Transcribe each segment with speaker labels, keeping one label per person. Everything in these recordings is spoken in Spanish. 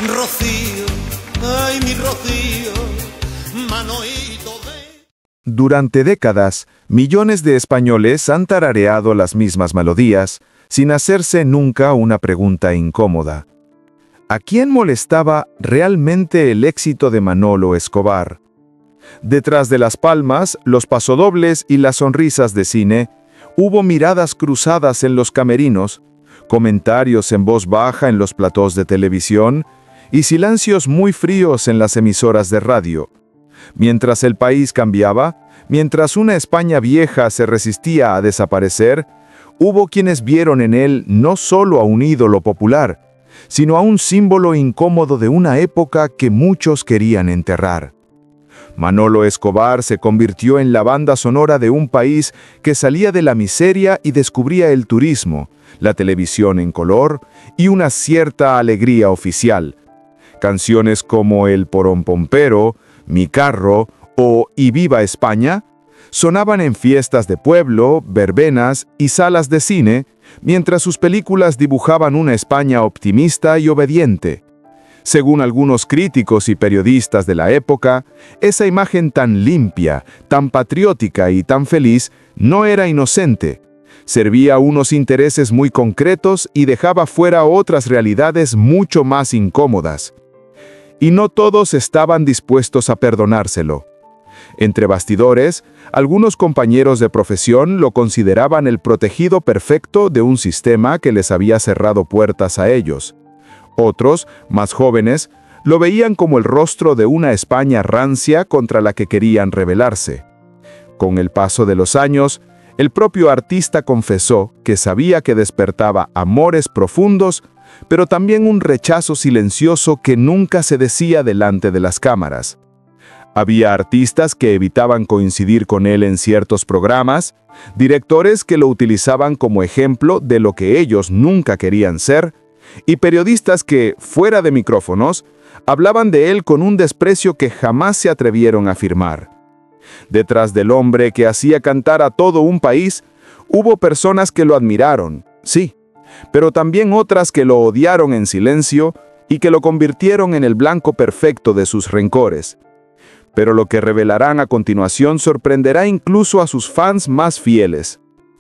Speaker 1: Rocío, ay mi Rocío, Manoito de...
Speaker 2: Durante décadas, millones de españoles han tarareado las mismas melodías, sin hacerse nunca una pregunta incómoda. ¿A quién molestaba realmente el éxito de Manolo Escobar? Detrás de las palmas, los pasodobles y las sonrisas de cine, hubo miradas cruzadas en los camerinos, comentarios en voz baja en los platós de televisión y silencios muy fríos en las emisoras de radio. Mientras el país cambiaba, mientras una España vieja se resistía a desaparecer, hubo quienes vieron en él no solo a un ídolo popular, sino a un símbolo incómodo de una época que muchos querían enterrar. Manolo Escobar se convirtió en la banda sonora de un país que salía de la miseria y descubría el turismo, la televisión en color y una cierta alegría oficial. Canciones como El Porompompero, Mi Carro o Y Viva España sonaban en fiestas de pueblo, verbenas y salas de cine, mientras sus películas dibujaban una España optimista y obediente. Según algunos críticos y periodistas de la época, esa imagen tan limpia, tan patriótica y tan feliz no era inocente. Servía a unos intereses muy concretos y dejaba fuera otras realidades mucho más incómodas. Y no todos estaban dispuestos a perdonárselo. Entre bastidores, algunos compañeros de profesión lo consideraban el protegido perfecto de un sistema que les había cerrado puertas a ellos. Otros, más jóvenes, lo veían como el rostro de una España rancia contra la que querían rebelarse. Con el paso de los años, el propio artista confesó que sabía que despertaba amores profundos, pero también un rechazo silencioso que nunca se decía delante de las cámaras. Había artistas que evitaban coincidir con él en ciertos programas, directores que lo utilizaban como ejemplo de lo que ellos nunca querían ser, y periodistas que, fuera de micrófonos, hablaban de él con un desprecio que jamás se atrevieron a afirmar. Detrás del hombre que hacía cantar a todo un país, hubo personas que lo admiraron, sí, pero también otras que lo odiaron en silencio y que lo convirtieron en el blanco perfecto de sus rencores. Pero lo que revelarán a continuación sorprenderá incluso a sus fans más fieles.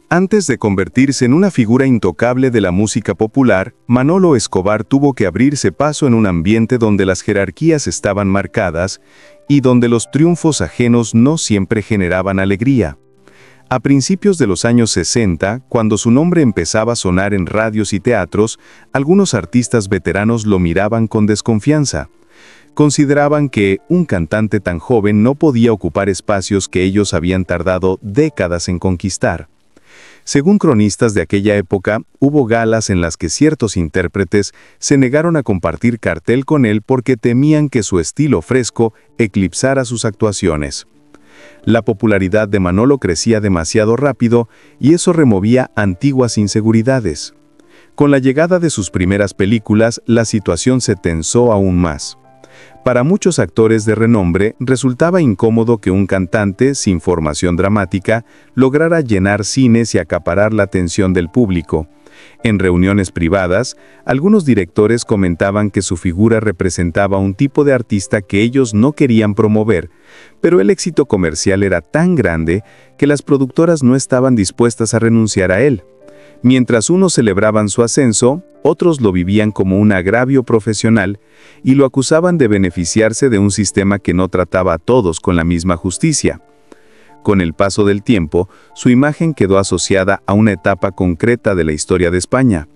Speaker 3: Antes de convertirse en una figura intocable de la música popular, Manolo Escobar tuvo que abrirse paso en un ambiente donde las jerarquías estaban marcadas y donde los triunfos ajenos no siempre generaban alegría. A principios de los años 60, cuando su nombre empezaba a sonar en radios y teatros, algunos artistas veteranos lo miraban con desconfianza. Consideraban que un cantante tan joven no podía ocupar espacios que ellos habían tardado décadas en conquistar. Según cronistas de aquella época, hubo galas en las que ciertos intérpretes se negaron a compartir cartel con él porque temían que su estilo fresco eclipsara sus actuaciones. La popularidad de Manolo crecía demasiado rápido y eso removía antiguas inseguridades. Con la llegada de sus primeras películas, la situación se tensó aún más. Para muchos actores de renombre, resultaba incómodo que un cantante, sin formación dramática, lograra llenar cines y acaparar la atención del público. En reuniones privadas, algunos directores comentaban que su figura representaba un tipo de artista que ellos no querían promover, pero el éxito comercial era tan grande que las productoras no estaban dispuestas a renunciar a él. Mientras unos celebraban su ascenso, otros lo vivían como un agravio profesional y lo acusaban de beneficiarse de un sistema que no trataba a todos con la misma justicia. Con el paso del tiempo, su imagen quedó asociada a una etapa concreta de la historia de España.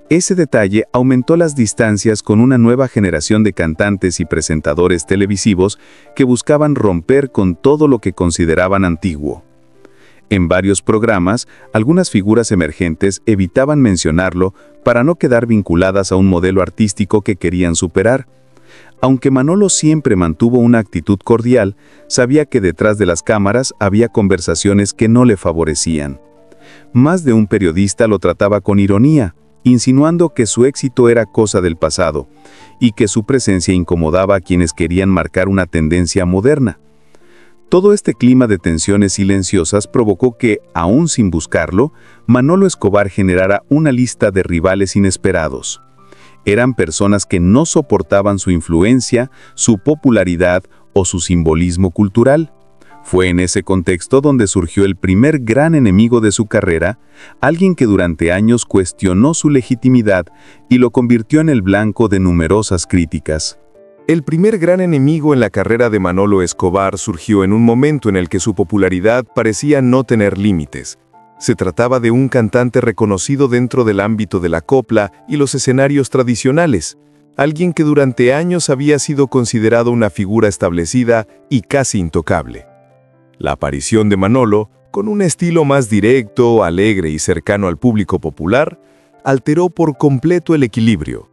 Speaker 3: Ese detalle aumentó las distancias con una nueva generación de cantantes y presentadores televisivos que buscaban romper con todo lo que consideraban antiguo. En varios programas, algunas figuras emergentes evitaban mencionarlo para no quedar vinculadas a un modelo artístico que querían superar. Aunque Manolo siempre mantuvo una actitud cordial, sabía que detrás de las cámaras había conversaciones que no le favorecían. Más de un periodista lo trataba con ironía, insinuando que su éxito era cosa del pasado y que su presencia incomodaba a quienes querían marcar una tendencia moderna. Todo este clima de tensiones silenciosas provocó que, aún sin buscarlo, Manolo Escobar generara una lista de rivales inesperados. Eran personas que no soportaban su influencia, su popularidad o su simbolismo cultural. Fue en ese contexto donde surgió el primer gran enemigo de su carrera, alguien que durante años cuestionó su legitimidad y lo convirtió en el blanco de numerosas críticas.
Speaker 2: El primer gran enemigo en la carrera de Manolo Escobar surgió en un momento en el que su popularidad parecía no tener límites. Se trataba de un cantante reconocido dentro del ámbito de la copla y los escenarios tradicionales, alguien que durante años había sido considerado una figura establecida y casi intocable. La aparición de Manolo, con un estilo más directo, alegre y cercano al público popular, alteró por completo el equilibrio.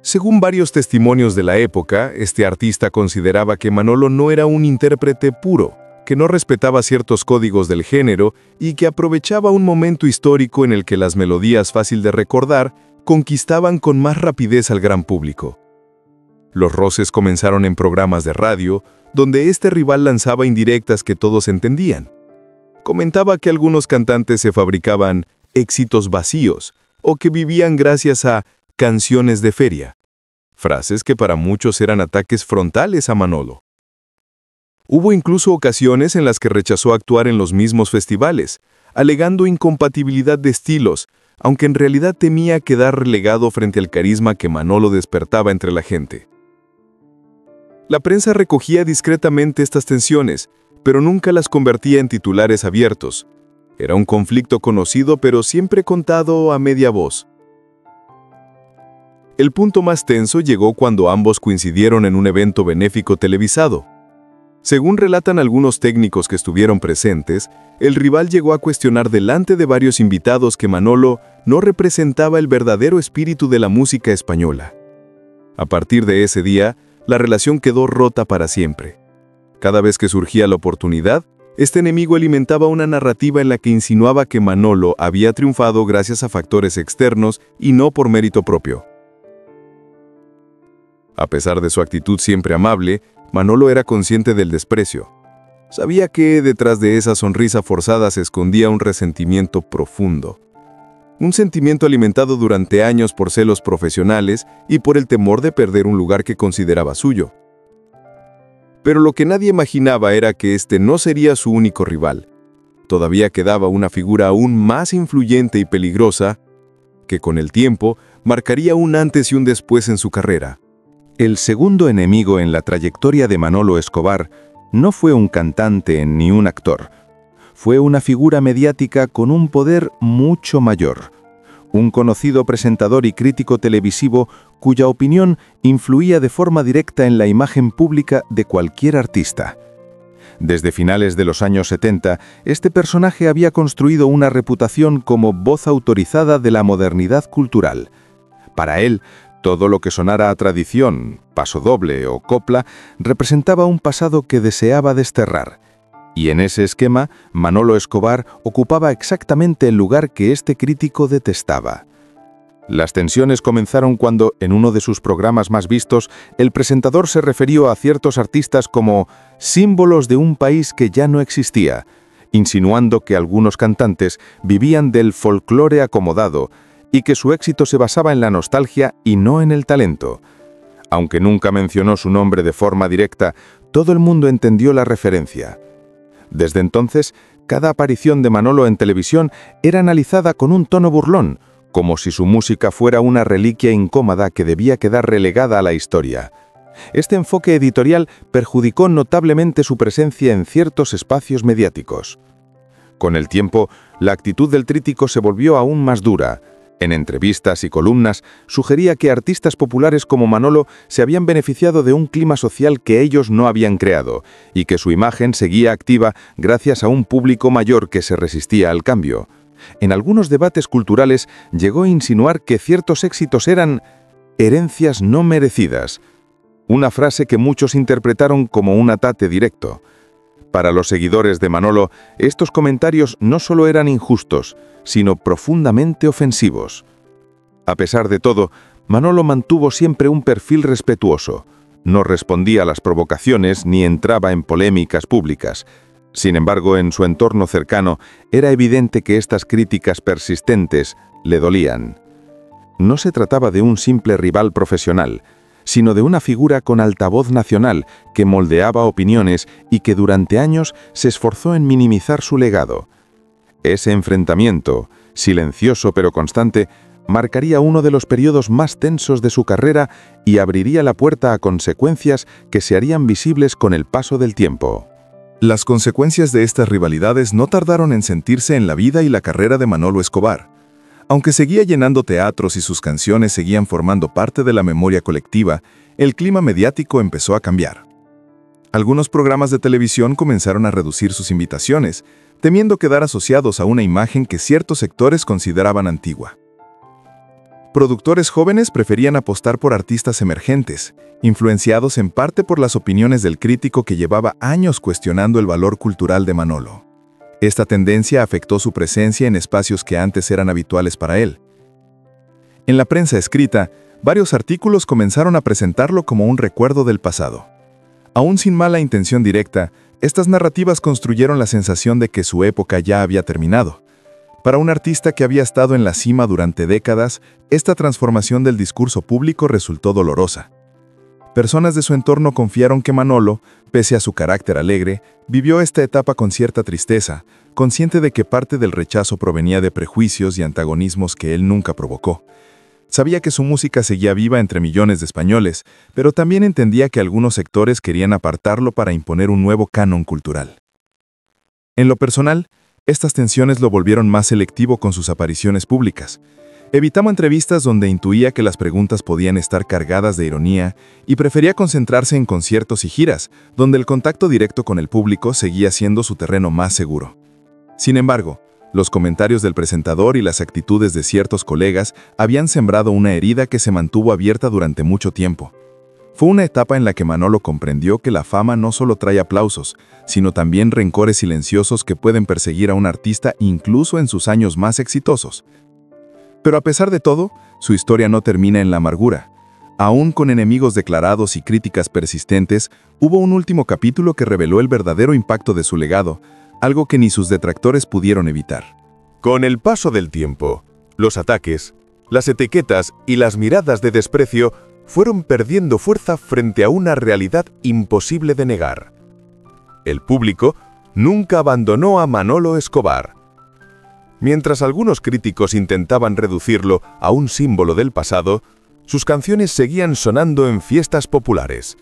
Speaker 2: Según varios testimonios de la época, este artista consideraba que Manolo no era un intérprete puro, que no respetaba ciertos códigos del género y que aprovechaba un momento histórico en el que las melodías fácil de recordar conquistaban con más rapidez al gran público. Los roces comenzaron en programas de radio, donde este rival lanzaba indirectas que todos entendían. Comentaba que algunos cantantes se fabricaban éxitos vacíos o que vivían gracias a canciones de feria, frases que para muchos eran ataques frontales a Manolo. Hubo incluso ocasiones en las que rechazó actuar en los mismos festivales, alegando incompatibilidad de estilos, aunque en realidad temía quedar relegado frente al carisma que Manolo despertaba entre la gente. La prensa recogía discretamente estas tensiones, pero nunca las convertía en titulares abiertos. Era un conflicto conocido, pero siempre contado a media voz. El punto más tenso llegó cuando ambos coincidieron en un evento benéfico televisado. Según relatan algunos técnicos que estuvieron presentes, el rival llegó a cuestionar delante de varios invitados que Manolo no representaba el verdadero espíritu de la música española. A partir de ese día, la relación quedó rota para siempre. Cada vez que surgía la oportunidad, este enemigo alimentaba una narrativa en la que insinuaba que Manolo había triunfado gracias a factores externos y no por mérito propio. A pesar de su actitud siempre amable, Manolo era consciente del desprecio. Sabía que detrás de esa sonrisa forzada se escondía un resentimiento profundo. Un sentimiento alimentado durante años por celos profesionales y por el temor de perder un lugar que consideraba suyo. Pero lo que nadie imaginaba era que este no sería su único rival. Todavía quedaba una figura aún más influyente y peligrosa, que con el tiempo marcaría un antes y un después en su carrera.
Speaker 3: El segundo enemigo en la trayectoria de Manolo Escobar no fue un cantante ni un actor. Fue una figura mediática con un poder mucho mayor. Un conocido presentador y crítico televisivo cuya opinión influía de forma directa en la imagen pública de cualquier artista. Desde finales de los años 70, este personaje había construido una reputación como voz autorizada de la modernidad cultural. Para él, todo lo que sonara a tradición, pasodoble o copla, representaba un pasado que deseaba desterrar. Y en ese esquema, Manolo Escobar ocupaba exactamente el lugar que este crítico detestaba. Las tensiones comenzaron cuando, en uno de sus programas más vistos, el presentador se refirió a ciertos artistas como símbolos de un país que ya no existía, insinuando que algunos cantantes vivían del folclore acomodado y que su éxito se basaba en la nostalgia y no en el talento. Aunque nunca mencionó su nombre de forma directa, todo el mundo entendió la referencia. Desde entonces, cada aparición de Manolo en televisión era analizada con un tono burlón, como si su música fuera una reliquia incómoda que debía quedar relegada a la historia. Este enfoque editorial perjudicó notablemente su presencia en ciertos espacios mediáticos. Con el tiempo, la actitud del crítico se volvió aún más dura. En entrevistas y columnas, sugería que artistas populares como Manolo se habían beneficiado de un clima social que ellos no habían creado, y que su imagen seguía activa gracias a un público mayor que se resistía al cambio. En algunos debates culturales llegó a insinuar que ciertos éxitos eran herencias no merecidas, una frase que muchos interpretaron como un ataque directo. Para los seguidores de Manolo, estos comentarios no solo eran injustos, sino profundamente ofensivos. A pesar de todo, Manolo mantuvo siempre un perfil respetuoso. No respondía a las provocaciones ni entraba en polémicas públicas. Sin embargo, en su entorno cercano, era evidente que estas críticas persistentes le dolían. No se trataba de un simple rival profesional, sino de una figura con altavoz nacional que moldeaba opiniones y que durante años se esforzó en minimizar su legado. Ese enfrentamiento, silencioso pero constante, marcaría uno de los periodos más tensos de su carrera y abriría la puerta a consecuencias que se harían visibles con el paso del tiempo.
Speaker 2: Las consecuencias de estas rivalidades no tardaron en sentirse en la vida y la carrera de Manolo Escobar. Aunque seguía llenando teatros y sus canciones seguían formando parte de la memoria colectiva, el clima mediático empezó a cambiar. Algunos programas de televisión comenzaron a reducir sus invitaciones, temiendo quedar asociados a una imagen que ciertos sectores consideraban antigua. Productores jóvenes preferían apostar por artistas emergentes, influenciados en parte por las opiniones del crítico que llevaba años cuestionando el valor cultural de Manolo. Esta tendencia afectó su presencia en espacios que antes eran habituales para él. En la prensa escrita, varios artículos comenzaron a presentarlo como un recuerdo del pasado. Aún sin mala intención directa, estas narrativas construyeron la sensación de que su época ya había terminado. Para un artista que había estado en la cima durante décadas, esta transformación del discurso público resultó dolorosa. Personas de su entorno confiaron que Manolo, pese a su carácter alegre, vivió esta etapa con cierta tristeza, consciente de que parte del rechazo provenía de prejuicios y antagonismos que él nunca provocó. Sabía que su música seguía viva entre millones de españoles, pero también entendía que algunos sectores querían apartarlo para imponer un nuevo canon cultural. En lo personal, estas tensiones lo volvieron más selectivo con sus apariciones públicas. Evitaba entrevistas donde intuía que las preguntas podían estar cargadas de ironía y prefería concentrarse en conciertos y giras, donde el contacto directo con el público seguía siendo su terreno más seguro. Sin embargo, los comentarios del presentador y las actitudes de ciertos colegas habían sembrado una herida que se mantuvo abierta durante mucho tiempo. Fue una etapa en la que Manolo comprendió que la fama no solo trae aplausos, sino también rencores silenciosos que pueden perseguir a un artista incluso en sus años más exitosos. Pero a pesar de todo, su historia no termina en la amargura. Aún con enemigos declarados y críticas persistentes, hubo un último capítulo que reveló el verdadero impacto de su legado, algo que ni sus detractores pudieron evitar.
Speaker 3: Con el paso del tiempo, los ataques, las etiquetas y las miradas de desprecio fueron perdiendo fuerza frente a una realidad imposible de negar. El público nunca abandonó a Manolo Escobar. Mientras algunos críticos intentaban reducirlo a un símbolo del pasado, sus canciones seguían sonando en fiestas populares,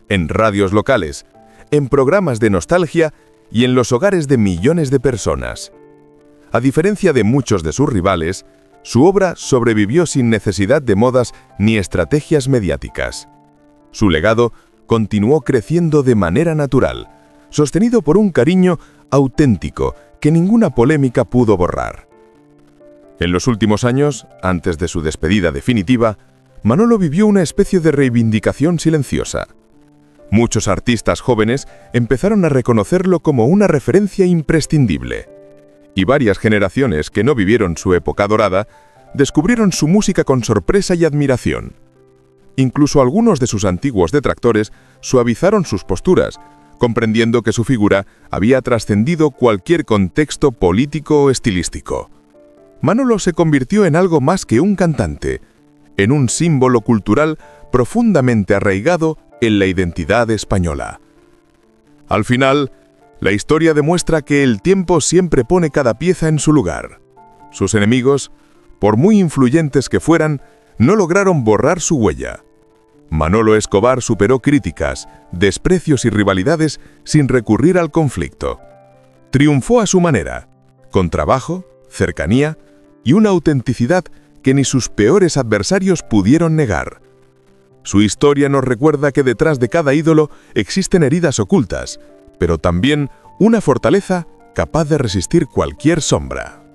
Speaker 3: en radios locales, en programas de nostalgia y en los hogares de millones de personas. A diferencia de muchos de sus rivales, su obra sobrevivió sin necesidad de modas ni estrategias mediáticas. Su legado continuó creciendo de manera natural, sostenido por un cariño auténtico que ninguna polémica pudo borrar. En los últimos años, antes de su despedida definitiva, Manolo vivió una especie de reivindicación silenciosa. Muchos artistas jóvenes empezaron a reconocerlo como una referencia imprescindible. Y varias generaciones que no vivieron su época dorada descubrieron su música con sorpresa y admiración. Incluso algunos de sus antiguos detractores suavizaron sus posturas, comprendiendo que su figura había trascendido cualquier contexto político o estilístico. Manolo se convirtió en algo más que un cantante, en un símbolo cultural profundamente arraigado en la identidad española. Al final, la historia demuestra que el tiempo siempre pone cada pieza en su lugar. Sus enemigos, por muy influyentes que fueran, no lograron borrar su huella. Manolo Escobar superó críticas, desprecios y rivalidades sin recurrir al conflicto. Triunfó a su manera, con trabajo, cercanía y una autenticidad que ni sus peores adversarios pudieron negar. Su historia nos recuerda que detrás de cada ídolo existen heridas ocultas, pero también una fortaleza capaz de resistir cualquier sombra.